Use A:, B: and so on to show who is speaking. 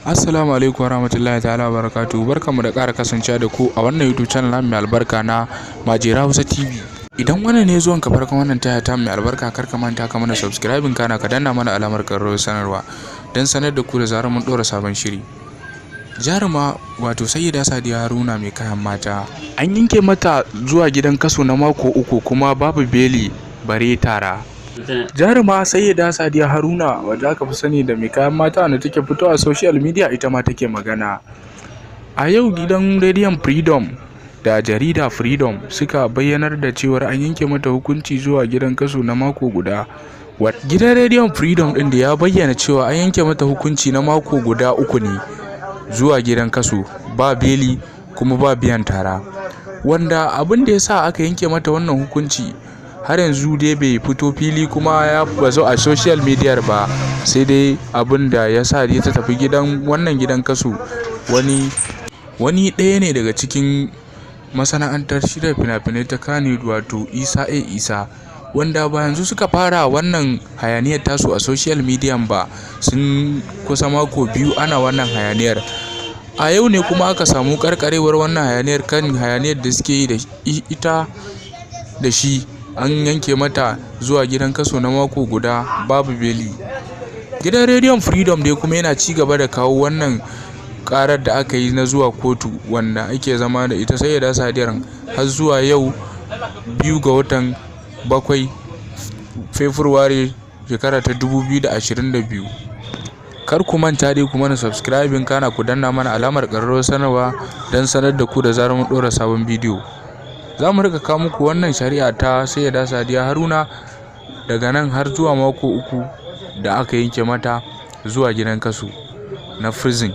A: Assalamu alaikum warahmatullahi ta'ala wabarakatuh. Barkamu da ƙara kasancewa da ku a wannan YouTube channel mai albarka na Majera Hausa TV. Idan wannan ne zuwan ka farkon wannan taya ta mai albarka, kar ka manta ka mana subscribing kana ka danna mana alamar ƙararrawar sanarwa don sanar da ku da zarar mun ɗora sabon shiri. Jaruma wato Sayyida Sadiya Haruna mai kayan mata an yanke mata zuwa gidan kaso na mako 3 kuma babu beli bare tara. Jaruma Sayyida Sadiya Haruna wadda aka fi sani da mai kayan mata wanda take fitowa a social media ita ma take magana. A yau gidan rediyon Freedom da jarida Freedom suka bayyanar da cewar an yanke mata hukunci zuwa gidan kaso na mako guda. Gidan rediyon Freedom din da ya bayyana cewa an yanke mata hukunci na mako guda 3 ne zuwa gidan kaso, ba beli kuma ba biyan tara. Wanda abin da ya sa aka yanke mata wannan hukunci har yanzu dai bai fito fili kuma ya bazu a social media ba, sai dai abin da ya sa dai ta tafi wannan gidan kaso wani ɗaya ne daga cikin masana'antar shirya fina-finai ta Kannywood wato Isa A. Isa, wanda ba yanzu suka fara wannan hayaniyar tasu a social media ba, sun kusa mako 2 ana wannan hayaniyar. A yau ne kuma aka samu karkarewar wannan hayaniyar kan hayaniyar da suke yi da ita da shi. An yanke mata zuwa gidan kaso na mako guda babu beli. Gidan rediyon Freedom dai kuma yana ci gaba da kawo wannan karar da aka yi na zuwa kotu wanda ake zama da ita Sayyida Sadiyar har zuwa yau 2 ga watan 7 Fabrairu shekara ta 2022. Kar ku manta dai ku mana subscribing kana ku danna mana alamar ƙararrawar sanarwa don sanar da ku da zarar mun ɗora sabon bidiyo. Za mu rika kawo muku wannan shari'a ta Sayyida Sadiya Haruna daga nan har zuwa mako 3 da aka yanke mata zuwa gidan kaso na prison.